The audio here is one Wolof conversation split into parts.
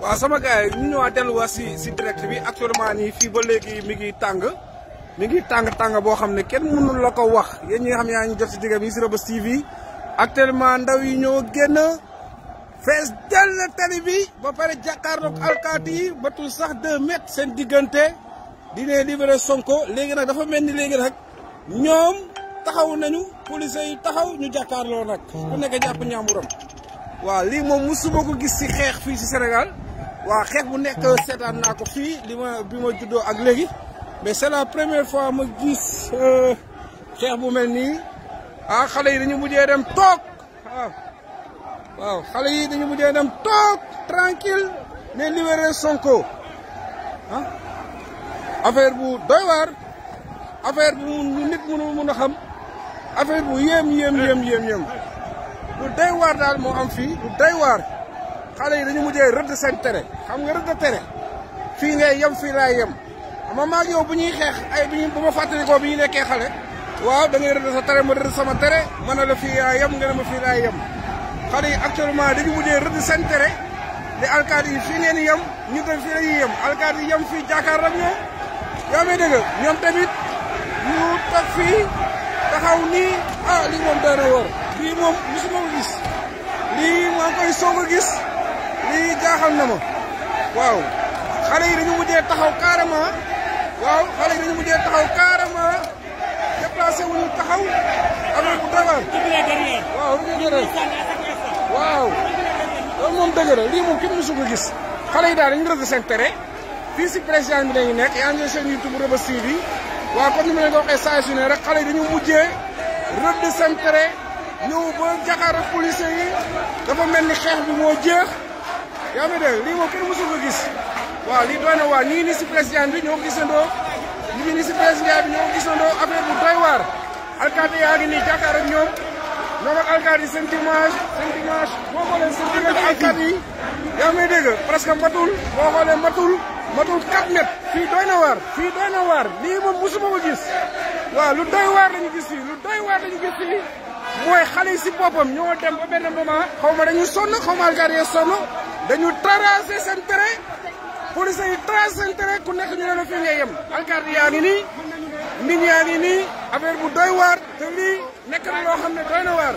waaw sama gars yi ñu ñëwaat delluwaat si direct bi actuellement nii fii ba léegi mi ngi tàng boo xam ne kenn mënul la ko wax yéen ñi nga xam ne yaa ngi jot si digga bi si Reubeuss TV actuellement ndaw yi ñoo génn fees dell tali bi ba pare jàkkaarloog alkaati yi batul sax 2 mètres seen diggante di ne libéré Sonko léegi nag dafa mel ni léegi nag ñoom taxaw nañu police yi taxaw ñu jàkkaarloo nag ku nekk jàpp ñaamuram waaw lii moom musuma ko gis si xeex fii si Sénégal waaw xeex bu nekk seetaan naa ko fii bi ma juddoo ak léegi mais c'est la première fois ma gis xeex bu mel nii ah xale yi dañu mujjee dem toog waaw xale yi dañu mujjee dem toog tranquille ne libéré Sonko ah affaire bu doy waar affaire bu nit mënul mun a xam affaire bu yéem lu doy waar daal moo am fii lu doy waar xale yi dañu mujjee rëdd seen tere xam nga rëdd tere fii ngay yem fii laay yem ama maag yow bu ñuy xeex ay bu ma fàttalikoo bi ñu nekkee xale waaw da ngay rëdd sa tere ma rëdd sama tere mën na la fii laay yem nga ne ma fii laay yem xale yi actuellement dañu mujjee rëdd seen tere te alkaati yi fii ngeen yem ñu dem fii la ñuy yem alkaati yi yem fii jàkkaar ak ñoom yaa may dégg ñoom tamit ñu toog fii taxaw nii ah lii moom doy na war lii moom musuma ko gis lii maa ngi koy soog a gis lii jaaxal na ma waaw xale yi dañu mujjee taxaw carrément waaw xale yi dañu mujjee taxaw carrément déplacé wu ñu taxaw affaire bu doy waar waaw waaw loolu moom dëgg la lii moom kenn musu ko gis xale yi daal dañu rëdd seen tere fii si président bi lañu nekk yaa ngi seen YouTube Reubeuss TV waaw comme ni ma leen ko waxee saa su ne rek xale yi dañu mujjee rëdd seen tere ñëw ba jàkkaar ak police yi dafa mel ni xeex bi moo jeex yaa ngi dégg lii moom kenn musu ko gis waaw lii doy na waar ñu ngi nii si président bi ñoo ko gisandoo ñu ngi nii si président bi ñoo ko gisandoo affaire bu doy waar alkaati yaa ngi nii jàkkaar ak ñoom ak alkaati seen dimanche boo xoolee seen diggante alkaati yi yaa ngi dégg presque matul boo xoolee matul 4 mètres fii doy na waar lii moom musuma ko gis waaw lu doy waar lañu gis fii mooy xale yi si boppam ñoo dem ba benn moment xaw ma dañu sonn xaw ma alkaati yi sonn dañu tracé seen terrain police yi tracé seen terrain ku nekk ñu ne la fii ngay yem alkaati yaa ngi nii nit yaa ngi nii affaire bu doy waar te lii nekk na loo xam ne doy na waar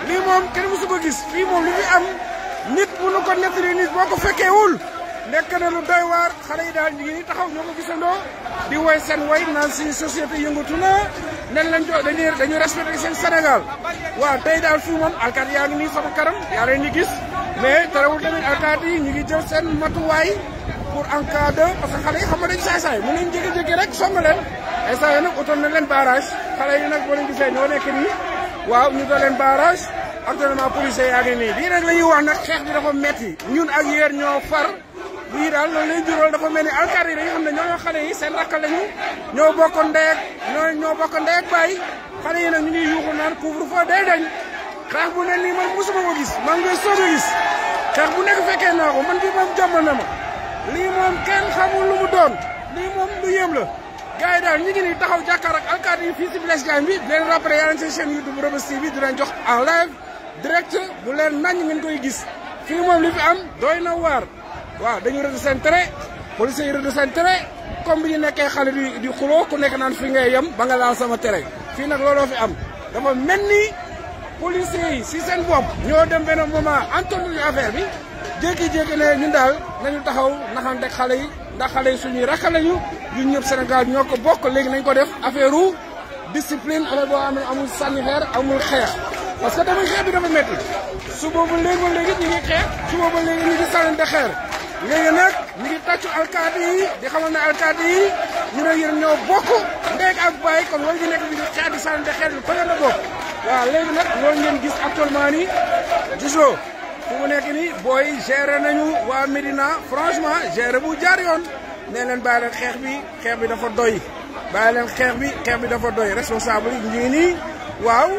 lii moom kenn musu ko gis fii moom li fi am nit mënu ko nettali nit boo ko fekkeewul nekk na lu doy waar xale yi daal ñu ngi taxaw ñoo ko gisandoo di woy seen woy naan suñu société yëngatu na nen lañ jox dañu respecté seen Sénégal waaw tey daal fii moom alkaati yaa ngi nii sama karam yaa leen di gis mais terewul tamit alkaati yi ñu ngi jël seen matuwaay pour en cas de parce que xale yi xam nga dañu saay-saay mën nañ jékki-jékki rek song leen ay saa yi nag utoon na leen barrage xale yi nag boo leen gisee ñoo nekk nii waaw ñu doon leen barrage actuellement policier yaa ngi nii lii rek la ñuy wax nag xeex bi dafa metti ñun ak yéen ñoo far lii daal loolu lay jural dafa mel ni alkaati yi dañu xam ne ñoo xale yi seen rakk lañu ñoo bokk ndey ak ñoo bokk ndey ak baay xale yi nag ñu ngi yuuxu naan couvre-feu day dañ xeex bu ne nii man mosuma ko gis maa ngi koy soog a gis xeex bu nekk fekkee naa ko man bi moom jommal na ma lii moom kenn xamul lu mu doon lii moom lu yéem la gars yi daal ñu ngi nii taxaw jàkkaar ak alkaati yi fii si Blaise Diagne bi di leen rappelé yaa ngi seen chaîne YouTube Reubeuss TV di leen jox en live direct bu leen nañ ngeen koy gis fii moom li fi am doy na waar waaw dañu rëdd seen tere police yi rëdd seen tere comme bi ñu nekkee xale di xuloo ku nekk naan fi ngay yem ba nga laal sama tere fii nag looloo fi am dafa mel ni police yi si seen bopp ñoo dem benn moment entendu affaire bi jékki-jékki ne ñun daal nañu taxaw naxante xale yi ndax xale yi suñuy rakk lañu ñun ñëpp Sénégal ñoo ko bokk léegi nañ ko def affaire u discipline affaire boo xam ne amul sànni xeer amul xeex parce que tamit xeex bi dafa métti suba ba léegi ñu ngi xeex suba ba léegi ñu ngi sànnante xeer léegi nag ñu ngi tàccu alkaati yi di xamal ne alkaati yi ñu ne yéen ñoo bokk ndéeg ak bàyyi kon loolu ñu nekk bi di xeex di sànnante xeer bi pële la bokk waaw léegi nag loolu ngeen gis actuellement nii gisoo fu mu nekk nii booy gérer nañu waa Médina franchement gérer bu jaar yoon nee leen bàyyi leen xeex bi dafa doy bàyyi leen xeex bi dafa doy responsable yi ñu ngi nii waaw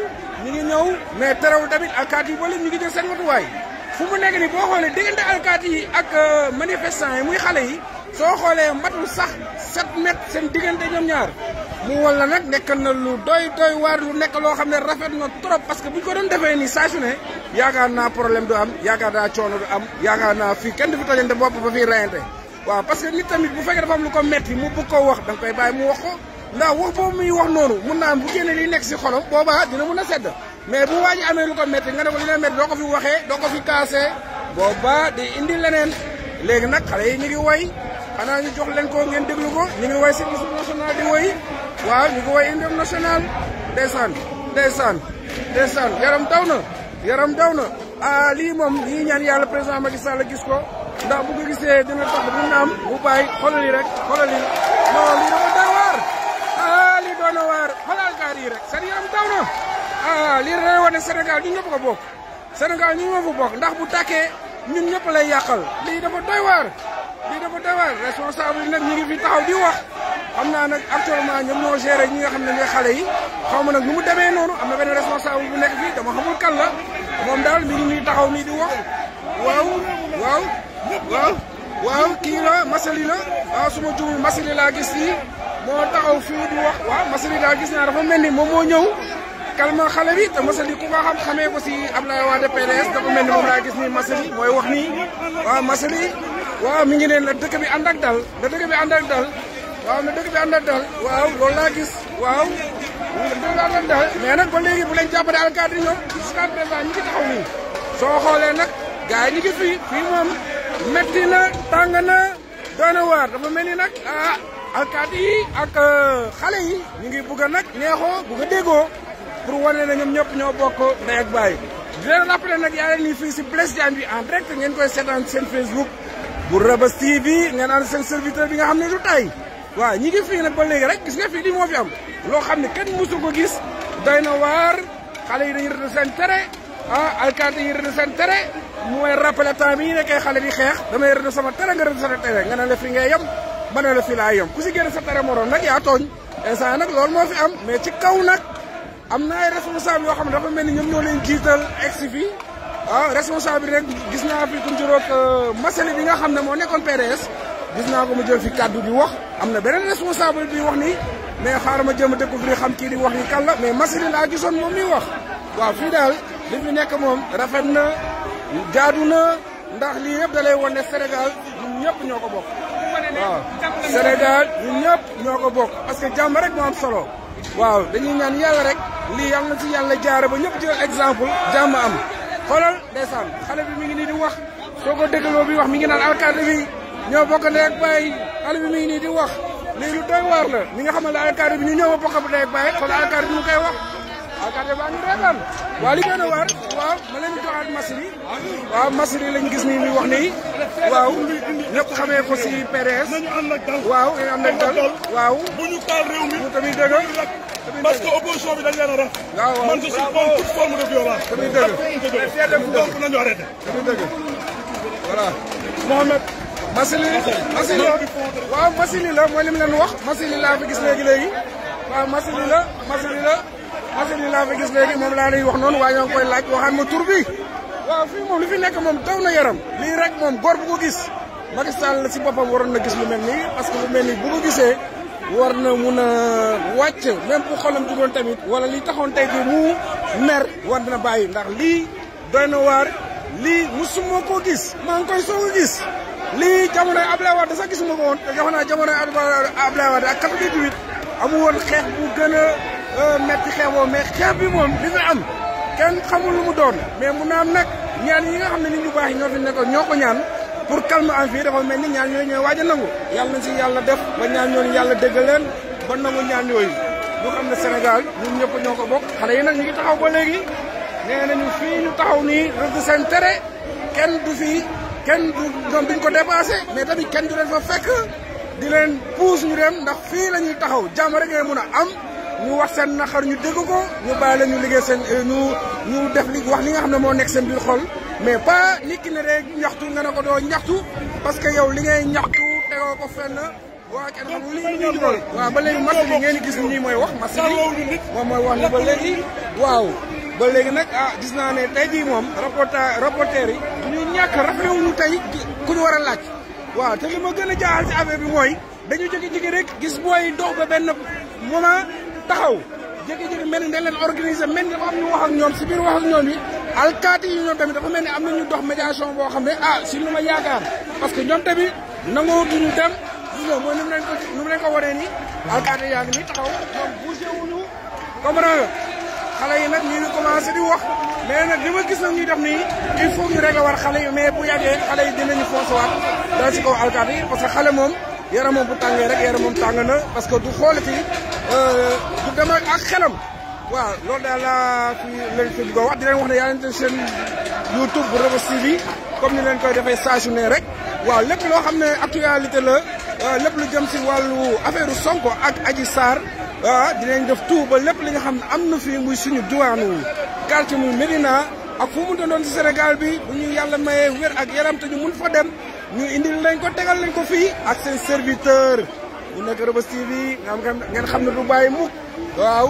ñu ngi ñëw mais terewul tamit alkaati yi ba léegi ñu ngi jël seen matuwaay fu mu nekk nii boo xoolee diggante alkaati yi ak manifestants yi muy xale yi soo xoolee matul sax 7 mètres seen diggante ñoom ñaar mu wala nag nekk na lu doy waar lu nekk loo xam ne rafet na trop parce que bu ñu ko doon defee nii saa su ne yaakaar naa problème du am yaakaar naa coono du am yaakaar naa fii kenn du fi tojante bopp ba fii reyante waaw parce que nit tamit bu fekkee dafa am lu ko metti mu bëgg koo wax da nga koy bàyyi mu wax ko ndax wax boobu muy wax noonu mun naa am bu génne liy nekk si xolam boobaa dina mun a sedd mais bu waa ji amee lu ko metti nga ne ko li la metti doo ko fi waxee doo ko fi kaasee boobaa di indi leneen léegi nag xale yi ñu ngi woy xanaa ñu jox leen ko ngeen déglu ko ñu ngi woy si hymne national di woy waaw ñu ngi woy hymne national ndeysaan yaram daw na lii moom ñii ñaan yàlla président Macky Sall gis ko ndax bu ko gisee dina tax bu naam bu bàyyi xoolal yi rek xoolal yi non lii dafa doy waar lii doon na waar xoolal gaar yi rek seen yaram daw na lii day wane Sénégal ñun ñëpp ko bokk Sénégal ñu ñoo fa bokk ndax bu tàkkee ñun ñëpp lay yàqal lii dafa doy waar responsable yi nag ñu ngi fi taxaw di wax xam naa nag actuellement ñoom ñoo géré ñi nga xam ne ñooy xale yi xaw ma nag nu mu demee noonu am na benn responsable bu nekk fii dama xamul kan la moom daal mi ngi nii taxaw nii di wax waaw kii la Massaly la waaw su ma juumul Massaly laa gis fii moo taxaw fii di wax waaw Massaly daal gis naa dafa mel ni moom moo ñëw kalma xale bi te Massaly ku nga xam xamee ko si Abdoulaye Wade PDS dafa mel ni moom laa gis nii Massaly mooy wax nii waaw Massaly waaw mi ngi ne la dëkk bi ànd ak dal waaw na dëkk bi ànd ak dal waaw loolu laa gis waaw dëkk bi ànd ak dal mais nag ba léegi bu leen jàppale alkaati yi ñoom jusqu'à présent ñi ngi taxaw nii soo xoolee nag gars yi ñi ngi fii moom metti na tàng na doy na waar dafa mel ni nag alkaati yi ak xale yi ñu ngi bugg a nag neexoo bugg a déggoo pour wane na ñoom ñëpp ñoo bokk ndey ak baay di leen rappelé nag yaa leen nii fii si Blaise Diagne bi en direct ngeen koy seetaan seen Facebook bu Reubeuss TV ngeen ànd seen serviteur bi nga xam ne du tay waaw ñi ngi fii nag ba léegi rek gis nga fii di moo fi am loo xam ne kenn musu ko gis doy na waar xale yi dañuy rëdd seen tere alkaati yi rëdd seen tere mooy rappelé temps bi ñu nekkee xale di xeex damay rëdd sama tere nga rëdd sama tere nga ne la fi ngay yem ba ne la fi laa yem ku si génn sa tere moroom nag yaa tooñ instant nag loolu moo fi am mais ci kaw nag am na ay responsable yoo xam ne dafa mel ni ñoom ñoo leen jiital egsi fii responsable bi rek gis naa fi ku njuróog Massaly bi nga xam ne moo nekkoon PDS gis naa ko mu jël fi kàddu di wax am na beneen responsable bi wax nii mais xaaral ma jéem a découvrir xam kii di wax ni kan la mais Massaly laa gisoon moom miy wax waaw fii daal li fi nekk moom rafet na jaadu na ndax lii yëpp da lay wan ne Sénégal ñun ñëpp ñoo ko bokk waaw Sénégal ñun ñëpp ñoo ko bokk parce que jàmm rek moo am solo waaw dañuy ñaan yàlla rek lii yàlla na ci yàlla jaare ba ñëpp jël exemple jàmm am xoolal ndeysaan xale bi mi ngi nii di wax soo ko déggaloo bi wax mi ngi naan alkaati bi ñoo bokk ndey ak baay xale bi mi ngi nii di wax lii lu doy waar la mi nga xamal ne alkaati bi ñu ñëw a bokk ndey ak baay xoolal alkaati bi mu koy wax alkaati baa ngi reetaan waaw li gën a waar waaw ma leen di joxaat Massaly waaw Massaly lañ gis nii muy wax nii waaw ñëpp xamee ko si PDS waaw dañu ànd ak dal waaw bu ñu taal réew mi ñu tamit dëgg parce que opposition bi dañ leen a raf. waaw man je suis contre toute forme de violence. tamit dëgg donc nañu arrêté. tamit dëgg voilà Mohamed Massaly waaw Massaly la mooy li mu leen wax Massaly laa fi gis léegi waaw Massaly laa fi gis léegi moom laa lay wax noonu waaye ñoo ngi koy laaj waxaan ma tur bi waaw fii moom li fi nekk moom daw na yaram lii rek moom góor bu ko gis Macky Sall si boppam waroon na gis lu mel nii parce que lu mel nii bu ko gisee war na mun a wàcc même bu xolam jugoon tamit wala li taxoon tey jii mu mer war na bàyyi ndax lii doy na waar lii musuma koo gis maa ngi koy soog a gis lii jamonoy Abdoulaye Wade sax gisuma ko woon te jox naa jamonoy Abdoulaye Wade ak 88 amu woon xeex bu gën a metti xeex boobu mais xeex bi moom li fi am kenn xamul lu mu doon mais mu naam nag ñaan yi nga xam ne nit ñu baax yi ñoo fi nekkoon ñoo ko ñaan pour calme am fii dafa mel ni ñaan yooyu ñooy waaj a nangu yàlla na si yàlla def ba ñaan ñooñu yàlla dégg leen ba nangu ñaan yooyu ñu xam ne Sénégal ñun ñëpp ñoo ko bokk xale yi nag ñu ngi taxaw ba léegi nee nañu fii ñu taxaw nii rëdd seen tere kenn du fii kenn du ñoom duñ ko dépassé mais tamit kenn du leen fa fekk di leen pousse ñu dem ndax fii la ñuy taxaw jàmm rek ngeen mun a am ñu wax seen naqar ñu dégg ko ñu bàyyi la ñu liggéey seen ñu def li wax li nga xam ne moo nekk seen biir xol mais pas nit ki ne rek ñaxtu nga ne ko doo ñaxtu parce que yow li ngay ñaxtu tegoo ko fenn waa kenn xamul li ñu jural waaw ba léegi Massaly ngeen di gis ni ñi mooy wax Massaly moom mooy wax ni ba léegi waaw ba léegi nag gis naa ne tey jii moom reporter yi ñu ñàkk rafetlu tey ku ñu war a laaj waaw te li ma gën a jaaxal ci affaire bi mooy dañu jékki-jékki rek gis booy dox ba benn moment taxaw jékki-jékki mel ni dañ leen organiser mel ni dafa am ñu wax ak ñoom si biir wax ak ñoom yi alkaati yi ñoom tamit dafa mel ni am na ñu dox médiation boo xam ne si lu ma yaakaar parce que ñoom tamit nangoo duñu dem mooy nu mu leen ko waree nii alkaati yaa ngi nii taxaw ñoom bougé wuñu comprendre xale yi nag ñu ngi commencé di wax mais nag li ma gis nag ñuy def nii il faut ñu régler war xale yi mais bu yàggee xale yi dinañu foncer waat dal si kaw alkaati yi parce que xale moom yaram moom bu tàngee rek yaram moom tàng na parce que du xoolati du dem ak xelam waaw loolu daal laa fi leen fi ko wax di leen wax ne yaa ngi seen YouTube bu Reubeuss TV comme ni leen koy defee saa su ne rek waaw lépp loo xam ne actualité la lépp lu jëm si wàllu affaire Sonko ak Adji Sarr dinañ def tout ba lépp li nga xam ne am na fii muy suñu diwaanu quartier muy Médina ak fu mu doon si Sénégal bi bu ñu yàlla mayee wér ak yaram te ñu mun fa dem ñu indil lañ ko tegal lañ ko fii ak seen serviteur ñu nekk Reubeuss TV ngeen xam ne du bàyyi mukk waaw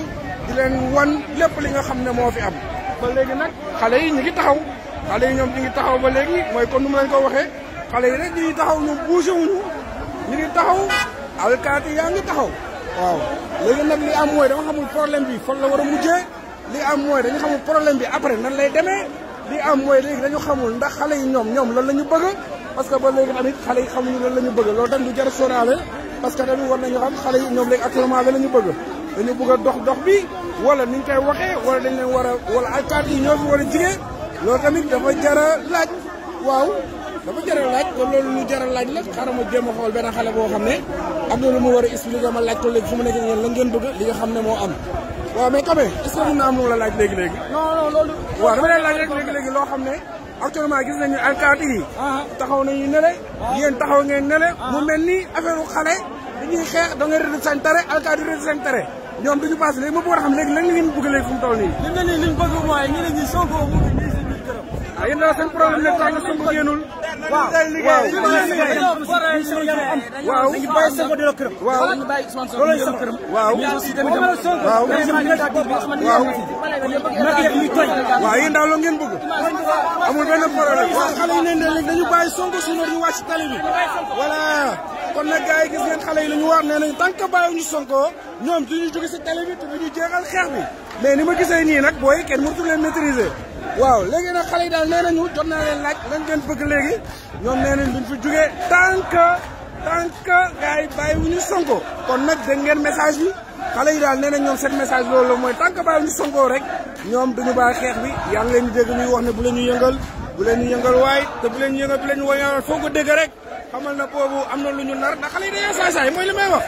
di leen wan lépp li nga xam ne moo fi am ba léegi nag xale yi ñu ngi taxaw xale yi ñoom ñu ngi taxaw ba léegi mooy kon nu mu leen ko waxee xale yi rek ñu ngi taxaw ñoom bougé wuñu ñu ngi taxaw alkaati yaa ngi taxaw waaw léegi nag li am mooy dama xamul problème bi fan la war a mujjee li am mooy dañu xamul problème bi après nan lay demee li am mooy léegi dañu xamul ndax xale yi ñoom loolu la ñu bëgg parce que ba léegi tamit xale yi xamuñu loolu la ñu bëgg loolu tamit du jar a sóoraale parce que tamit war nañu xam xale yi ñoom léegi actuellement la ñu bëgg dañu bëgg a dox bi wala ni ñu koy waxee wala dañ leen war a wala alkaati yi ñoo fi war a jigee loolu tamit dafa jar a laaj waaw dafa jar a laaj te loolu lu jar a laaj la xaaral ma jéem a xool benn xale boo xam ne am na lu mu war a expliquer ma laaj ko léegi fu mu nekk ngeen la ngeen bëgg li nga xam ne moo am waaw mais quand même est-ce que mën na am lu la laaj léegi non loolu waaw dama lay laaj rek léegi loo xam ne actuellement gis nañu alkaati yi taxaw nañu nele yéen taxaw ngeen nele mu mel ni affaire xale dañuy xeex da nga rëdd seen tere alkaati rëdd seen tere ñoom duñu passé léegi ma bëgg a xam léegi lan la ngeen bëgg léegi fu mu toll nii li nga nii liñ bëgg mooy ñu ne ñi Sonko mu ngi nii si biir këram yéen daal seen problème ne tax na Sonko génnul waaw dañu bàyyi Sonko di la këram waaw dañu bàyyi Ousmane Sonko di la këram waaw waaw yéen daal loolu ngeen bëgg amul benn problème waaw xale yi ne léegi dañu bàyyi Sonko sinon ñu wàcc tali bi voilà kon nag gars yi gis ngeen xale yi la ñu wax nee nañ tant que bàyyiwuñu Sonko ñoom duñu jóge si tali bi te duñu jeexal xeex bi mais ni ma gisee nii nag booy kenn mënatu leen maîtriser waaw léegi nag xale yi daal nee nañu jot naa leen laaj lañ leen bëgg léegi ñoom nee nañ duñ fi jóge tant que gars yi bàyyiwuñu Sonko kon nag dégg ngeen message bi xale yi daal nee nañ ñoom seen message loolu la mooy tant que bàyyiwuñu Sonko rek ñoom duñu bàyyi xeex bi yaa ngi leen di dégg muy wax ne bu leen ñu yëngal waay te bu leen ñu yëngal bu leen ñu woyal foo ko dégg rek xamal na boobu am na lu ñu nar ndax xale yi dañoo saay-saay mooy li may wax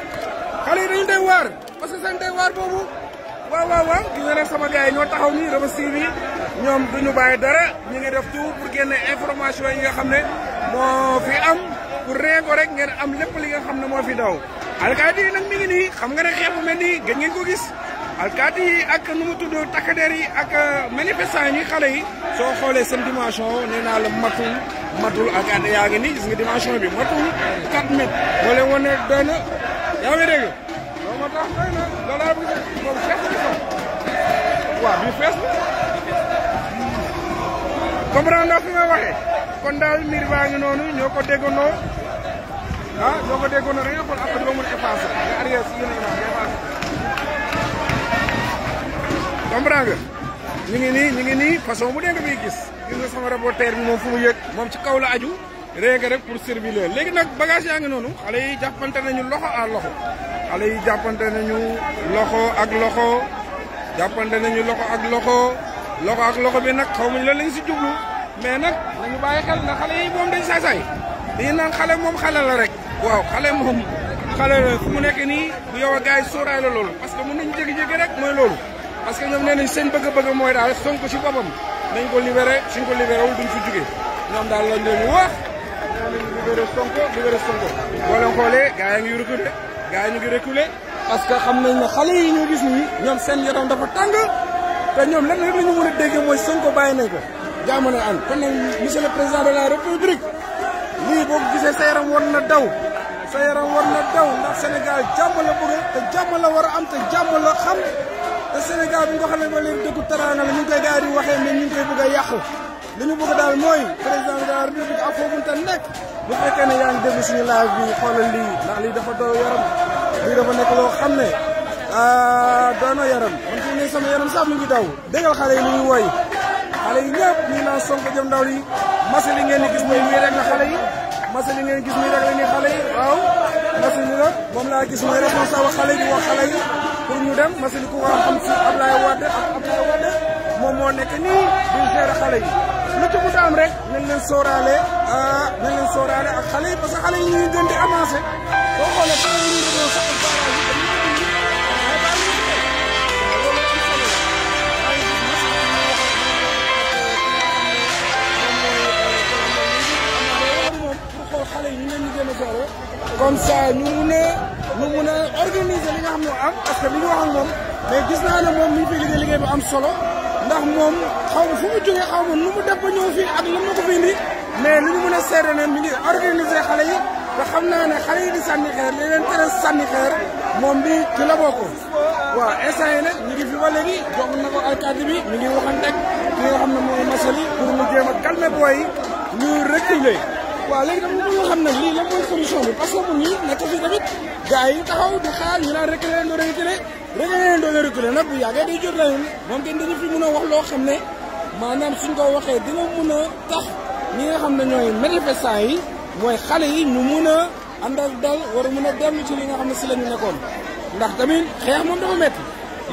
xale yi dañu doy waar parce que seen doy waar boobu waaw gis nga nag sama gars yi ñoo taxaw nii Reubeuss TV ñoom duñu bàyyi dara ñu ngi def tout pour génne information yi nga xam ne moo fi am pour rien ko rek ngeen am lépp li nga xam ne moo fi daw alkaati yi nag mi ngi nii xam nga ne xeex bu mel nii gën ngeen ko gis alkaati yi ak nu mu tudd takkadeer yi ak manifestant yi xale yi soo xoolee seen dimension nee naa la matul alkaati yaa ngi nii gis nga dimension bi matul 4 mètres moo leen wane doy na yaa ngi dégg loolu moo tax doy na loolu laa bëgg moom fees na ko waaw bi fees na comprendre nga fi may waxee kon daal mbir baa ngi noonu ñoo ko déggandoo ñoo ko déggandoo da nga xool après doo mën a effacé nga arrière si yéen a nga effacé comprendre nga ñu ngi nii façon bu dee nga muy gis nga sama reporter bi moom fu mu yëg moom ci kaw la aju réega rek pour servir leen léegi nag bagage yaa ngi noonu xale yi jàppante nañu loxo à loxo xale yi jàppante nañu loxo ak loxo jàppante nañu loxo ak loxo bi nag xaw mañ loolu lañ si jublu mais nag nañu bàyyi xel na xale yi moom dañ saay-saay dañu naan xale moom xale la rek waaw xale moom xale la fu mu nekk nii bu yow a gars yi sóoraay la loolu parce que mën nañu jékki-jékki rek mooy loolu parce que ñoom nee nañ seen bëgg-bëgg mooy daal Sonko si boppam nañ ko libéré suñ ko libéré wul duñ fi jógee ñoom daal lañ leen wax nee nañ libéré Sonko boo leen xoolee gars yi ngi reculé parce que xam nañ ne xale yi ñu gis nii ñoom seen yaram dafa tàng te ñoom lan rek la ñu mën a dégg mooy Sonko bàyyi nañ ko jàmm na an kon nag monsieur le président de la république lii boo ko gisee sa yaram war na daw ndax Sénégal jàmm la bëgg te jàmm la war a am te jàmm la xam te Sénégal bi nga xam ne ba léegi dëkku teraanga la ñu ngi koy gars yi di waxee mais ñu ngi koy bëgg a yàqu li ñu bëgg daal mooy président de la république ak foofu te nekk bu fekkee ne yaa ngi déglu suñu live bi xoolal lii ndax lii dafa doy yaram lii dafa nekk loo xam ne doon na yaram man fi ne sama yaram sax mi ngi daw déggal xale yi li ñuy woy xale yi ñëpp ñu naan Sonko jëm ndaw li machine yi ngeen di gis muy rek la xale yi machine yi ngeen gis muy rek la ni xale yi waaw machine yi nag moom laa gis mooy responsable xale yi wax xale yi pour ñu dem machine ku nga xam si Ablaye Wade ak Abdoulaye Wade moom moo nekk nii di gérer xale yi lu ci mën a am rek nañ leen sóoraale ak xale yi parce que xale yi ñuy gën di avancé boo xoolee xale yi ñuy doon sax xale yi ñu leen ñu gën a soxla comme ça ñu mun a organiser li nga xam ne am parce que li ñu wax ak moom mais gis naa ne moom mi ngi fi liggéey bu am solo ndax moom xaw ma fu mu jógee xaw ma nu mu def ba ñëw fii ak lan la ko fi indi mais li ñu mën a seede ne mi ngi organiser xale yi te xam naa ne xale yi di sànni xeer li leen tere sànni xeer moom bi ci la bokk waaw instant yi nag ñu ngi fi ba léegi jox na ko alkaati bi ñu ngi waxanteeg ki nga xam ne mooy masali pour mu jéem a calmer booy ñu reculer waaw léegi dama bëgg nga xam ne lii la mooy solution bi parce que mu ngi nekk fii tamit gars yi taxaw di xaar ñu naan reculer nag bu yàggee day jot layun moom kenn dañu fi mën a wax loo xam ne maanaam suñ ko waxee dina mun a tax ñi nga xam ne ñooy manifestants yi mooy xale yi ñu mun a ànd ak dal war a mun a dellu ci li nga xam ne si la ñu nekkoon ndax tamit xeex moom dafa métti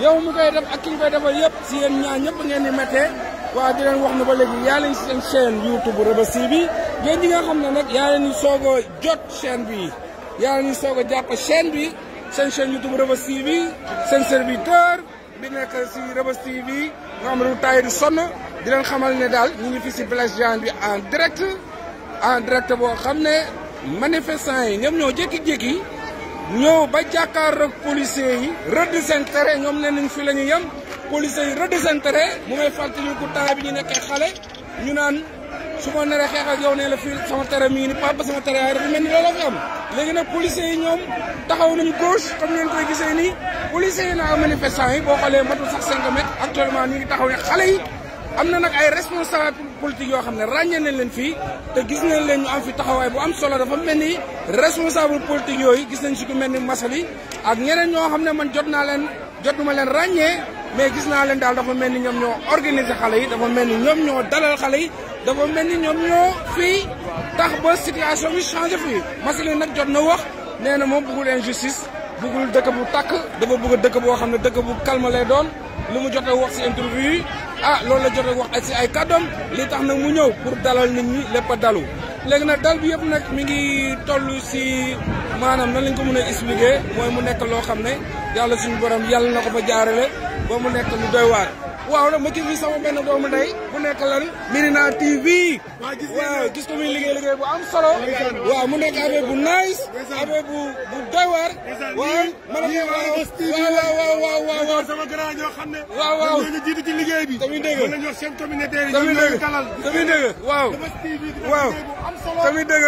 yow mu koy def ak ki ñu koy defal yëpp si yéen ñaar ñëpp ngeen di méttee waaw di leen wax ne ba léegi yaa leen seen chaîne YouTube Reubeuss TV yéen ñi nga xam ne nag yaa leen di soog a jot chaîne bi yaa leen di soog a jàpp chaîne bi seen chaîne YouTube Reubeuss TV seen serviteur bi nekk si Reubeuss TV nga xam ne du taay di sonn di leen xamal ne daal ñu ngi fi si Blaise Diagne bi en direct boo xam ne manifestants yi ñoom ñoo jékki-jékki ñëw ba jàkkaarloog policiers yi rëdd seen tere ñoom nee nañ fi la ñu yem policiers yi rëdd seen tere mu may fàttali ku temps bi ñu nekkee xale ñu naan su ma naree xeex ak yow nee la fii sama tere mi ngi ni papa sama tere yaay dafa mel ni looloo fi am léegi nag policiers yi ñoom taxaw nañu gauche comme ngeen koy gisee nii policiers yi naa manifestants yi boo xoolee matul sax 5 mètres actuellement ñu ngi taxaw ne xale yi am na nag ay responsable politique yoo xam ne ràññee nañ leen fii te gis nañ leen ñu am fi taxawaay bu am solo dafa mel ni responsable politique yooyu gis nañ si ku mel ni Massaly ak ñeneen ñoo xam ne man jotuma leen ràññee mais gis naa leen daal dafa mel ni ñoom ñoo organiser xale yi dafa mel ni ñoom ñoo dalal xale yi dafa mel ni ñoom ñoo fii tax ba situation bi changé fii Massaly nag jot na wax nee na moom bëggul injustice bëggul dëkk bu tàkk dafa bëgg dëkk boo xam ne dëkk bu calme lay doon lu mu jot a wax si interview yi loolu la jot a wax si ay kàddoom li tax nag mu ñëw pour dalal nit ñi lépp a dalu léegi nag dal bi yëpp nag mi ngi toll si maanaam nan lañ ko mën a expliquer mooy mu nekk loo xam ne yàlla suñu borom yàlla na ko fa jaarale ba mu nekk lu doy waar. waaw nag ma gis fi sama benn doomu ndey bu nekk lan Médina TV waaw gis ko muy liggéey bu am solo waaw mu nekk affaire bu nice affaire bu doy waar waaw ma ne waaw sama grand ñoo xam ne waaw ñu jiitu ci liggéey bi tamit dëgg la ñu wax seen communauté yi tamit dëgg waaw tamit dëgg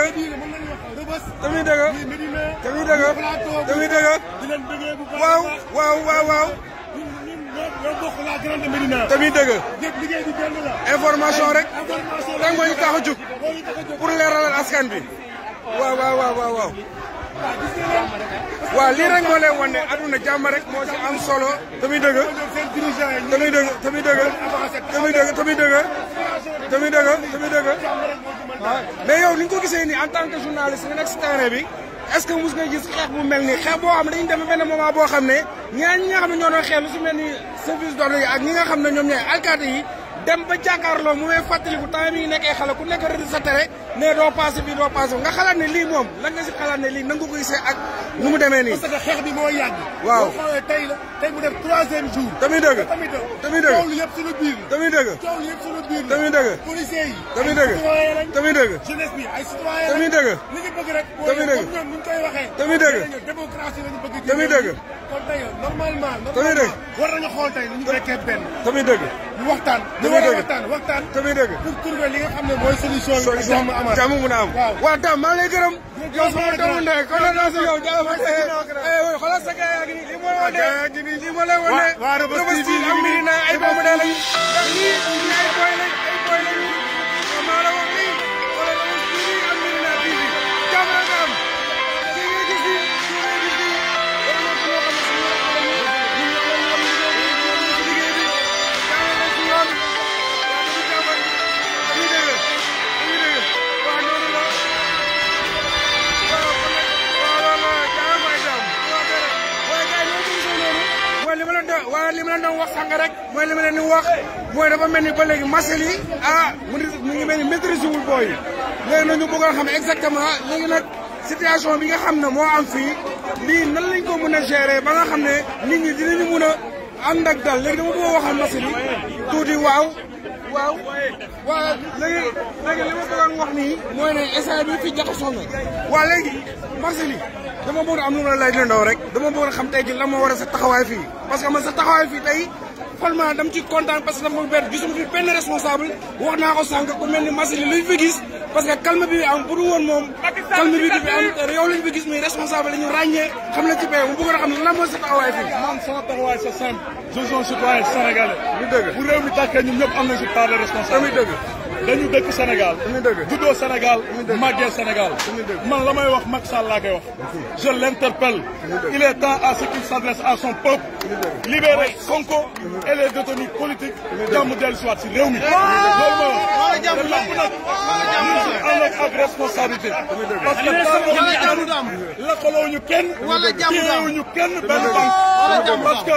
tamit dëgg waaw ñoo bokk la grande Médina. tamit dëgg. ñëpp liggéey bi benn la. information rek. rek moo ñu tax a jug. pour leeralal askan bi. waaw. waaw lii rek moo lay wan ne aduna jàmm rek moo ci am solo. tamit dëgg. tamit dëgg. mais yow ni nga ko gisee nii en tant que journaliste nga nekk si terrain bi. est-ce que mos nga gis xeex bu mel nii xeex boo xam ne dañu dem benn moment boo xam ne ñi nga xam ne ñoo doon xeex lu si mel ni service d'ordre yi ak ñi nga xam ne ñoom ñooy alkaati yi dem ba jàkkaarloo mu may fàttaliku temps mi ngi nekkee xale ku nekk rëdd sa tere ne doo passé bii doo passé nga xalaat ne lii moom lan nga si xalaat ne lii nangu ko gisee ak nu mu demee nii. parce que xeex bi moo yàgg. waaw boo xoolee tey mu def 3e jour. tamit dëgg. coow li yëpp suñu biir. tamit dëgg. tamit dëgg. policiers yi. tamit dëgg. tamit dëgg. jeunesse bi ay citoyen lañ. tamit dëgg. li ñu bëgg rek. tamit dëgg. ñoom ñu koy waxee. tamit dëgg. démocratie lañu bëgg. tamit dëgg. kon tey normalement. tamit dëgg. war nañu xool tey ñu nekkee benn. tamit dëgg. ñu waxtaan. tamit dëgg waxtaan. tamit dëgg. pour trouver li nga xam ne mooy solution bi. jàmm mun a am. waaw tam maa ngi lay gërëm. yow sama doomu ndey kon naa si yow xoolal sa gars yaa ngi nii li ma lay wane waa Reubeuss TV am Médina ay doomu ndey lañ ndax ñii ay boy lañ maa la wax lii xoolal Reubeuss TV am Médina TV jàmm rek am kii nga gis nii war na ko xam ne xam nga rek mooy li ma leen di wax mooy dafa mel ni ba léegi marché yi mu ngi mel ni maîtrise wul booy yi léegi nag ñu bëggoon xam exactement léegi nag situation bi nga xam ne moo am fii lii nan lañ ko mën a gérer ba nga xam ne nit ñi dinañu mën a ànd ak dal léegi dama bëgg a waxal marché bi tuuti waaw léegi li ma bëggoon wax nii mooy ne instant bi fi jaxasoo na waaw léegi marché bi dama bëgg am lu ma la laaj ndaw rek dama bëgg xam tey ji lan moo war a sa taxawaay fii parce que man sa taxawaay fii tey vraiment dama ci kontaan parce que dafa bett gisuma fi benn responsable wax naa ko sànq ku mel ni marché li luñ fi gis parce que calme bi am bu dul woon moom calme bi di fi am te yow lañ fi gis muy responsable la ñu ràññee xam na ci pay mu bëggoon a xam lan mooy sa taxawaay fii man sama taxawaay c'est simple je suis un citoyen sénégalais lu dëgg bu réew mi tàkkee ñun ñëpp am nañ si part de responsable tamit dëgg dañu dëkk Sénégal juddoo Sénégal màggee Sénégal man la may wax Macky Sall laa koy wax je l'interpelle il est temps à ce qu'il s'adresse à son peuple libérer Sonko et les détenus politiques jàmm dellu si waat si réew mi loolu mooy wax te lépp nag ñu si ànd ak responsabilité parce que lakkalooñu kenn téyewuñu kenn benn banque parce que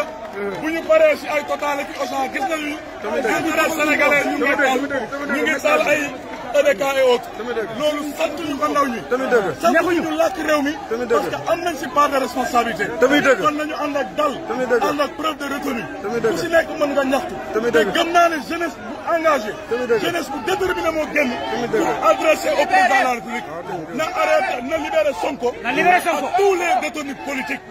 bu ñu paree si ay Total ak Auchan gis nañu Sénégalais ñu ngi taal ay EDK et autres loolu sant ñu ko ndaw ñi sant ñu làkk réew mi parce que am nañ si part de responsabilité kon nañu ànd ak dal ànd ak preuve de retenue ku si nekk mën nga ñaxtu te gëm naa ne jeunesse bu engagé jeunesse bu déterminé moo génn pour adresser au président de la République na arrêté na libéré Sonko à tous les détenus politiques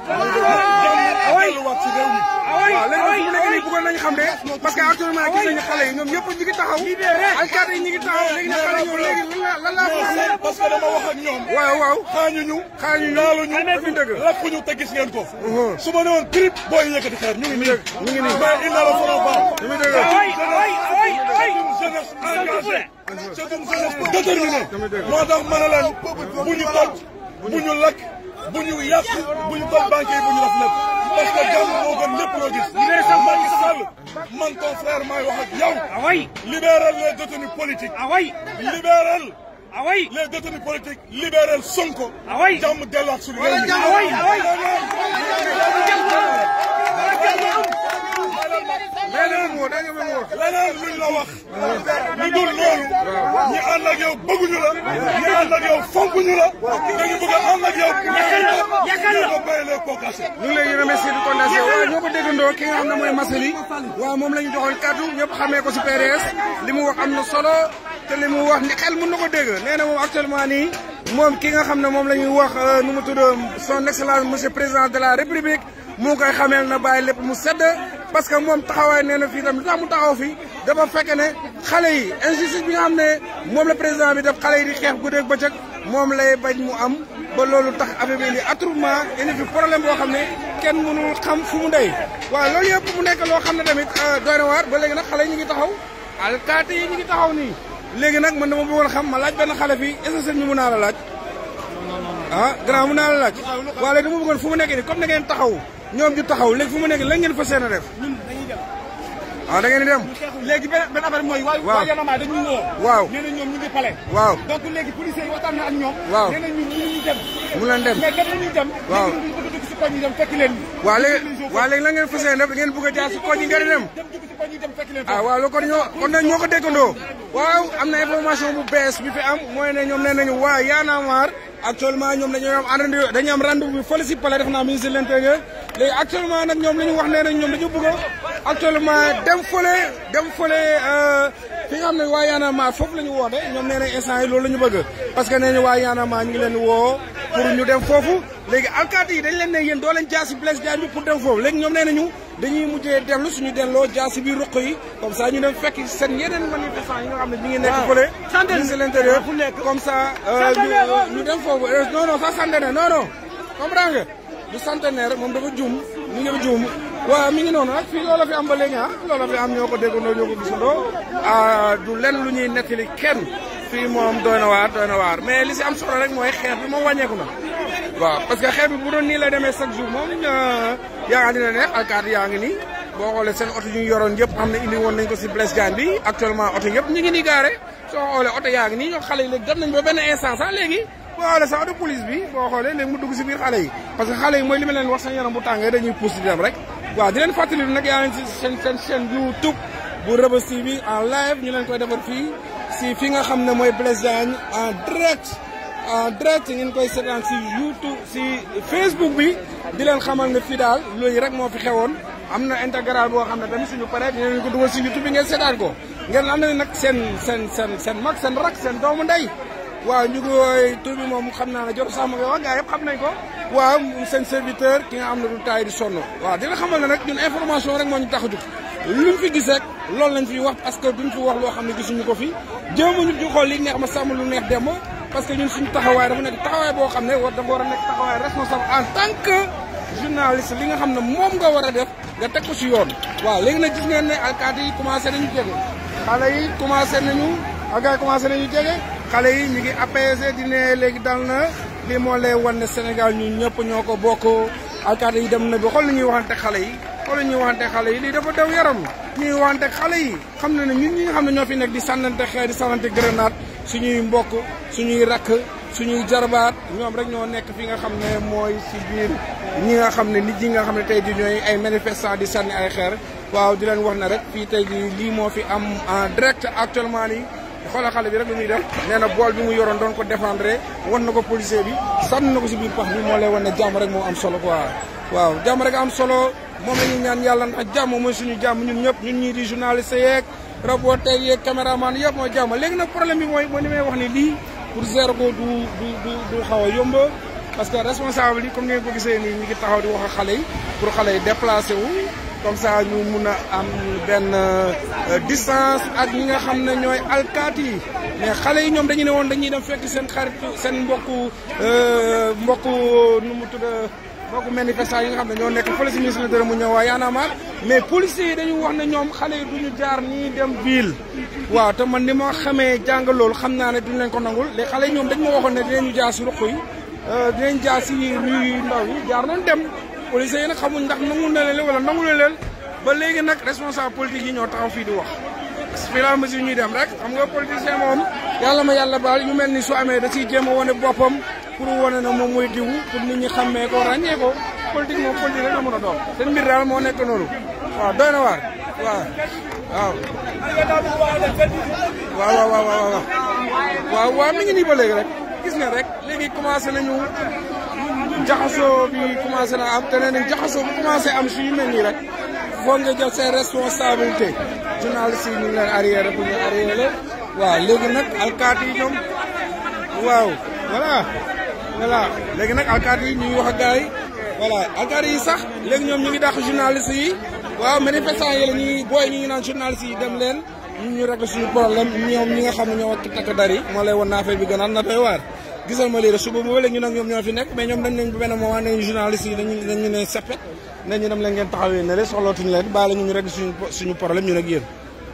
delluwaat si réew mi waaw léegi mu nekk nii bëggoon nañu xam ne parce que actuellement gis nañu xale yi ñoom ñëpp ñu ngi taxaw alkaati yi ñu ngi taxaw léegi nag xale ñoom léegi lan laa parce que dama wax ak ñoom waaw xaañuñu naaluñu lakkuñu te gis ngeen ko su ma ne woon trip booy yëkkati xeer ñu ngi nii mais il ne le feront pas c'est une jeunesse engagée c'est une jeunesse déterminée moo tax ma ne leen bu ñu toj bu ñu lakk bu ñu yàq bu ñu toj banque yi bu ñu def lépp parce que jàmm moo gën lépp loo gis. Macky Sall man ton frère maay wax ak yow. libéral les détenus politiques. libéral. les détenus politiques libéral Sonko. jàmm delluwaat suñu réew leneen luñ la wax lu dul loolu ñi ànd ak yow bëgguñu la ñi ànd ak yow fonkuñu la dañu bëgg a ànd ak yow ko béy les cocassés ñu ngi lay remercier di kontaan waaw ñoo ko déggandoo ki nga xam ne mooy Massaly waaw moom la ñu joxoon kàddu ñëpp xamee ko si PDS li mu wax am na solo te li mu wax ni xel mën na ko dégg nee na moom actuellement nii moom ki nga xam ne moom la ñuy wax nu mu tudd son excellence monsieur président de la république mu ngi koy xameel na bàyyi lépp mu sedd parce que moom taxawaay nee na fii tam li tax mu taxaw fii dafa fekk ne xale yi injustice bi nga xam ne moom la président bi def xale yi di xeex guddeeg bëccëg moom lay bañ mu am ba loolu tax affaire bi indi attroupement indi fi problème boo xam ne kenn mënul xam fu mu ndey waaw loolu yëpp mu nekk loo xam ne tamit doy na waar ba léegi nag xale yi ñu ngi taxaw alkaati yi ñu ngi taxaw nii léegi nag man dama bëggoon xam ma laaj benn xale fii est-ce que ñu mën naa la laaj grand mën naa la laaj waaw léegi dama bëggoon fu mu nekk nii comme da ngeen taxaw ñoom ñu taxaw léegi fu mu nekk lan ngeen fas yéene def da ngeen di dem léegi benn affaire mooy waa Yanama dañuy woo waaw nee na ñoom ñu ngi palais waaw donc léegi policiers yi waxtaan na ak ñoom waaw nee na ñun ñu dem mu leen dem mais dañuy dem waaw léegi ñu bëgg si koñ yi dem fekk leen waaw léegi lan ngeen fas yéene def da ngeen bëgg a jaar si koñ yi ngeen dem waaw loolu kon nag ñoo ko déggandoo waaw am na information bu bees bi fi am mooy ne ñoom nee nañu waa Y'en a marre actuellement ñoom dañu am rendez-vous bi fële si palais def naa ministre de l'intérieur léegi actuellement nag ñoom la ñu wax nee nañ ñoom dañu bëgg a actuellement dem fële fi nga xam ne waa Y'en a marre foofu la ñu woote ñoom nee nañ instant yi loolu la ñu bëgg parce que nee nañu waa Y'en a marre ñu ngi leen woo pour ñu dem foofu léegi alkaati yi dañ leen ne yéen doo leen jaar si Blaise Diagne bi pour dem foofu léegi ñoom nee nañu dañuy mujjee dellu suñu delloo jaar si biir ruq yi comme ça ñu dem fekk seen yeneen manifestants yi nga xam ne ñu ngi nekk fële ministre de l'intérieur comme ça ñu dem foofu non ça centenaire non comprends nga du centenaire moom dafa juum ñu ngi juum waaw mi ngi noonu nag fii loola fi am ba léegi loola fi am ñoo ko déggandoo ñoo ko gisandoo du lenn lu ñuy nettali kenn fii moom doy na waar mais li si am solo rek mooy xeex bi moom wàññeeku na waaw parce que xeex bi bu doon nii lay demee chaque jour moom yaa dina neex alkaati yaa ngi nii boo xoolee seen oto yu ñu yoroon yëpp xam ne indi woon nañ ko si Blaise Diagne bi actuellement oto yëpp ñu ngi nii gaare soo xoolee oto yaa ngi nii ñoo xale yi léegi dem nañ ba benn instant sax léegi xoolee sax de police bi boo xoolee léegi mu dugg si biir xale yi parce que xale yi mooy li ma leen wax seen yaram bu tàngee dañuy pousse di dem rek waaw di leen fàttali nag yaa ngi si seen chaîne YouTube bu Reubeuss TV en live ñu leen koy defar fii si fi nga xam ne mooy Blaise Diagne en direct ngeen koy seetaan si YouTube si Facebook bi di leen xamal ne fii daal loolu rek moo fi xewoon am na intégral boo xam ne tamit suñu paree dinañ ko dugal si YouTube bi ngeen seetaan ko ngeen am na nag seen mag seen rak seen doomu ndey waaw ñu ngi woy tur bi moom xam naa ne jot sax ma koy wax gars yëpp xam nañ ko waaw seen serviteur ki nga xam ne du taay di sonn waaw dina xamal ne nag ñun information rek moo ñu tax a jóg luñ fi gis rek loolu lañ fi wax parce que duñ fi wax loo xam ne gisuñu ko fi jéemuñu di xool li neex ma sàmm lu neex dem parce que ñun suñu taxawaay dafa nekk taxawaay boo xam ne dafa war a nekk taxawaay responsable en tant que journaliste li nga xam ne moom nga war a def nga teg ko si yoon waaw léegi nag gis ngeen ne alkaati yi commencé nañu jege xale yi commencé nañu agay commencé nañu jege xale yi ñu ngi apaisé di ne léegi dal na lii moo lay wan ne Sénégal ñun ñëpp ñoo ko bokk alkaati yi dem na bi xool li ñuy waxante xale yi xool li ñuy waxante xale yi lii dafa daw yaram ñuy waxante xale yi xam na ne ñun ñi nga xam ne ñoo fi nekk di sànnante xeer di sànnante grenade suñuy mbokk suñuy rakk suñuy jarbaat ñoom rek ñoo nekk fi nga xam ne mooy si biir ñi nga xam ne nit ñi nga xam ne tey di ñooy ay manifestants di sànni ay xeer waaw di leen wax ne rek fii tey di lii moo fi am en direct actuellement nii xoolal xale bi rek lu muy def nee na bool bi mu yoroon doon ko défendre wan na ko policier bi sànni na ko si biir pax bi moo lay wan ne jàmm rek moo am solo quoi waaw jàmm rek am solo moom la ñuy ñaan yàlla ndax jàmm mooy suñu jàmm ñun ñëpp ñun ñii di journaliste yeeg reporter yeeg caméraman yëpp mooy jàmm léegi nag problème bi mooy li may wax ni lii pour gérer ko du xaw a yomb parce que responsable yi comme ni ngeen ko gisee nii ñu ngi taxaw di wax ak xale yi pour xale yi déplacé wu comme ça ñu mun a am benn distance ak ñi nga xam ne ñooy alkaati yi mais xale yi ñoom dañu ne woon dañuy dem fekk seen xarit seen mbokku nu mu tudd mbokku manifestant yi nga xam ne ñoo nekk fële si ministre de mu ñëw waa Y'en a marre mais policiers yi dañu wax ne ñoom xale yi duñu jaar nii dem ville waaw te man ni ma xamee jàng loolu xam naa ne duñu leen ko nangul les xale yi ñoom dañ ma waxoon ne dinañu jaar si ruq yi dinañ jaar si rue yu ndaw yi jaar nañ dem policiers yi nag xamuñ ndax nangu na leen wala nangu na leen ba léegi nag responsable politique yi ñoo taxaw fii di wax fii la mesure ñuy dem rek xam nga politicien moom yàlla ma yàlla baal yu mel ni su amee da ciy jéem a wane boppam pour wane na moom mooy diw pour nit ñi xàmmee ko ràññee ko politique moom politique rek la mën a doon seen mbir daal moo nekk noonu waaw doy na waar waaw mi ngi nii ba léegi rek gis nga rek léegi commencé nañu jaxasoo bi commencé na am te nee nañ jaxasoo bu commencé am su yu mel nii rek foog nga jël ses responsabilités journalistes yi ñu ngi leen arrière pour ñu arrière la waaw léegi nag alkaati yi ñoom waaw voilà léegi nag alkaati yi ñu ngi wax ak gars yi voilà alkaati yi sax léegi ñoom ñu ngi dàq journalistes yi waaw manifestants yi la ñuy booy ñu ngi naan journalistes yi dem leen ñu régler suñu problème ñoom ñi nga xam ne ñoo takk dar yi moo lay wan naa affaire bi gënal na doy waar gisal ma lii rek suba ba léegi ñu nag ñoom ñoo fi nekk mais ñoom dañ nañ bu benn moment nañu journalistes yi dañu ne seppet nañu dem leen ngeen taxawee ne le soxlootuñu leen bàyyi la ñu régler suñu problème ñu nag yéen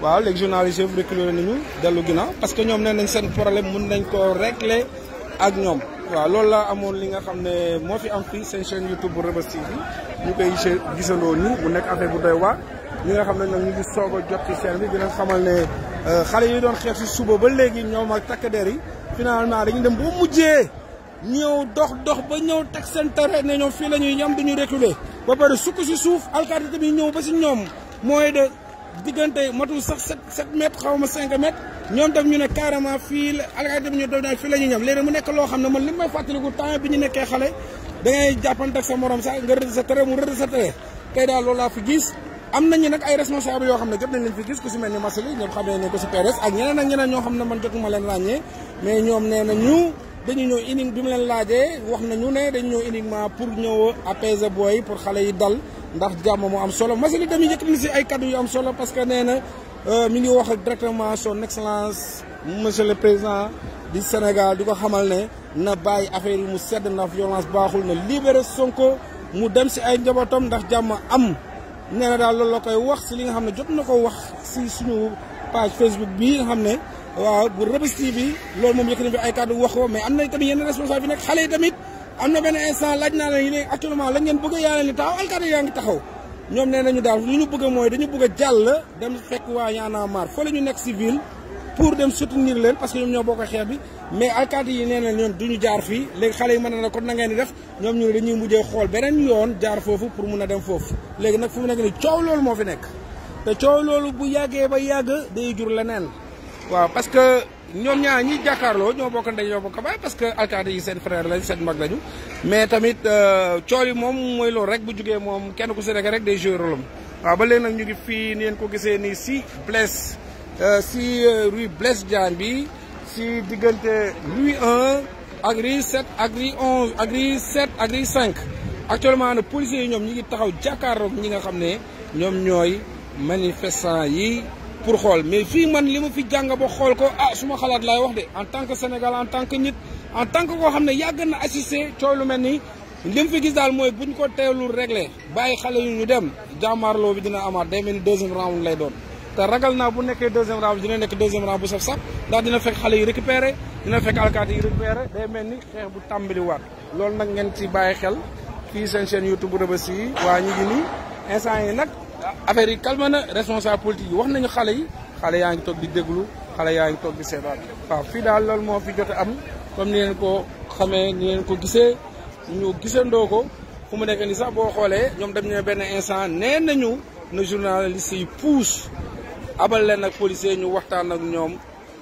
waaw léegi journalistes yëpp reculé nañu dellu ginnaaw parce que ñoom nee nañ seen problème mun nañ koo régler ak ñoom waaw loolu laa amoon li nga xam ne moo fi am fii seen chaîne YouTube bu Reubeuss TV ñu koy gisandoo nii bu nekk affaire bu doy waar ñi nga xam ne nag ñu ngi soog a jot ci chaîne bi dina xamal ne xale yi doon xeex si suba ba léegi ñoom ak takk der yi finalement dañu dem boo mujjee ñëw dox ba ñëw teg seen terrain ne ñoom fii la ñuy yam duñu reculer ba pare sukk si suuf alkaati tamit ñëw ba si ñoom mooy de diggante matul sax 7 mètres xaw ma 5 mètres ñoom tam ñu ne carrément fii la alkaati tamit ñu doon daal fii la ñuy ñam léegi mu nekk loo xam ne man li may fàttaliku temps bi ñu nekkee xale da ngay jàppante ak sa morom sax nga rëdd sa tere mu rëdd sa tere tey daal loolu laa fi gis am nañu nag ay responsable yoo xam ne jot nañ leen fi gis ku si mel ni Massaly ñoom xamee ne ko si PRS ak ñeneen ak ñeneen ñoo xam ne man jotuma leen ràññee mais ñoom nee nañu dañu ñëw unique bi mu leen laajee wax nañu ne dañu ñëw uniquement pour ñëw apaiser booy pour xale yi dal ndax jàmm moo am solo Massaly tamit yëkkati si ay kaddu yu am solo parce que nee na mi ngi wax directement son excellence monsieur le président du Sénégal di ko xamal ne na bàyyi affaire yi mu sedd ndax violence baaxul na libéré Sonko mu dem si ay njabootam ndax jàmm am nee na daal loolu la koy wax si li nga xam ne jot na ko wax si suñu page Facebook bii nga xam ne waaw bu Reubeuss TV loolu moom yëkkati fi ay kàddu wax ko mais am na tamit yenn responsable yi nekk xale yi tamit am na benn instant laaj naa leen léegi actuellement lañ ngeen bëgg a yaa leen ni taxaw alkaati yaa ngi taxaw ñoom nee nañu daal li ñu bëgg mooy dañu bëgg a jàll dem fekk waa Y'en a marre fa la ñu nekk si ville pour dem soutenir leen parce que ñoom ñoo bokk xeex bi mais alkaati yi nee na ñoom duñu jaar fii léegi xale yi mën na kon na ngeen di def ñoom ñu ne dañuy mujjee xool beneen yoon jaar foofu pour mun a dem foofu léegi nag fu mu nekk ni coow loolu moo fi nekk te coow loolu bu yàggee ba yàgg day jur leneen waaw parce que ñoom ñaar ñi jàkkaarloo ñoo bokk ndey ñoo bokk baay parce que alkaati yi seen frère lañ seen mag lañu mais tamit coow yi moom mooy loolu rek bu jugee moom kenn ku si rek day jouer rôle am waaw ba léegi nag ñu ngi fii ni ngeen ko gisee nii si Blaise si rue Blaise Diagne bi si diggante rue 1 ak rue 7 ak rue 11 ak rue 7 ak rue 5 actuellement nag policiers yi ñoom ñi ngi taxaw jàkkaarloog ñi nga xam ne ñoom ñooy manifestants yi pour xool mais fii man li ma fi jàng ba xool ko suma xalaat laay wax de en tant que Sénégal en tant que nit en tant que koo xam ne yàgg na assister coow lu mel ni li mu fi gis daal mooy buñ ko teelul réglé bàyyi xale yu ñu dem jàmmaarloo bi dina amaat day mel ni deuxième round lay doon te ragal naa bu nekkee deuxième round dina nekk deuxième round bu saf sax ndax dina fekk xale yi récupéré dina fekk alkaati yi récupéré day mel ni xeex bu tàmbali waat loolu nag ngeen ci bàyyi xel fii seen chaîne YouTube bu Rebeuss yi waa ñu ngi nii instant yi nag affaire yi calme na responsable politique yi wax nañu xale yaa ngi toog di déglu xale yaa ngi toog di seetaan waaw fii daal loolu moo fi jot a am comme ni ngeen ko xamee ni ngeen ko gisee ñu gisandoo ko fu mu nekk ni sax boo xoolee ñoom dem ñu benn instant nee nañu na journaliste yi pousse abal leen ak policiers ñu waxtaan ak ñoom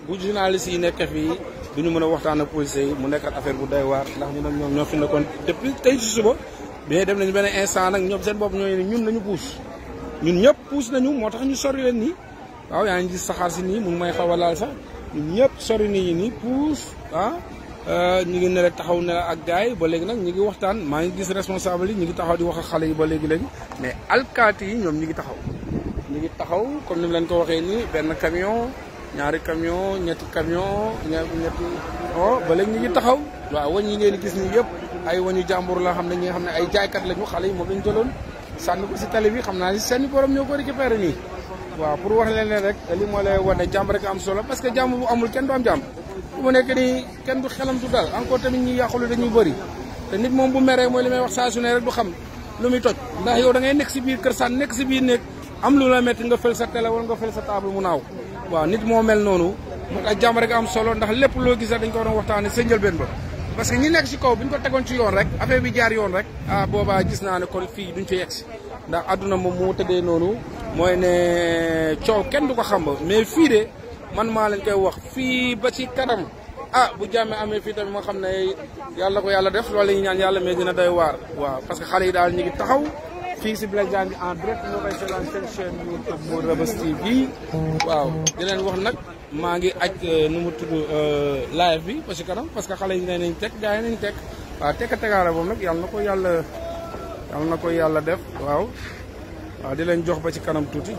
bu journaliste yi nekk fii duñu mën a waxtaan ak policiers yi mu nekkat affaire bu doy waar ndax ñu nag ñoom ñoo fi nekkoon depuis tey ci suba mais dem nañu benn instant nag ñoom seen bopp ñooy ne ñun nañu pousse ñun ñëpp pousse nañu moo tax ñu sori leen nii waaw yaa ngi gis saxaar si nii mu ngi may xaw a laal sax ñun ñëpp sori nit ñi nii pousse ñu ngi ne la taxaw ne ak gars yi ba léegi nag ñu ngi waxtaan maa ngi gis responsable yi ñu ngi taxaw di wax ak xale yi ba léegi mais alkaati yi ñoom ñu ngi taxaw comme ni mu leen ko waxee nii benn camion ñaari camion ñetti camion ñetti ba léegi ñu ngi taxaw waaw wañ yi ngeen gis nii yëpp ay wañu jàmbur la xam ne ñi nga xam ne ay jaaykat lañu xale yi moom lañu jëloon sànni ko si tali bi xam naa ni seen borom ñoo ko récupéré nii waaw pour wax leen rek li moo lay wane jàmm rek am solo parce que jàmm bu amul kenn du am jàmm fu mu nekk nii kenn du xelam du dal encore tamit ñi yàqulu dañuy bëri te nit moom bu meree mooy li may wax saa su ne rek du xam lu muy toj ndax yow da ngay nekk si biir kër saan nekk si biir nekk am lu la metti nga fël sa télé wala nga fël sa table mu naaw waaw nit moo mel noonu moo tax jàmm rek am solo ndax lépp loo gis dañ ko doon waxtaane sa njëlbeen ba parce que ñi nekk si kaw bu ñu ko tegoon ci yoon rek affaire bi jaar yoon rek boobaa gis naa ne kon fii duñ fi yegg si ndax adduna moom moo tëddee noonu mooy ne coow kenn du ko xam mais fii de man maa leen koy wax fii ba ci kanam bu jàmmee amee fii tamit moo xam ne yàlla ko yàlla def loolu la ñuy ñaan yàlla mais dina doy waar waaw parce que xale yi daal ñu ngi taxaw fii si Blaise Diagne bi en direct ñoo koy seetaan seen chaîne YouTube bu Rebeuss TV waaw di leen wax nag maa ngi aj nu mu tudd live bi ba ci kanam parce que xale yi nee nañ teg gars yi nañ teg waaw tekka tegaara boobu nag yàlla na ko yàlla def waaw di leen jox ba ci kanam tuuti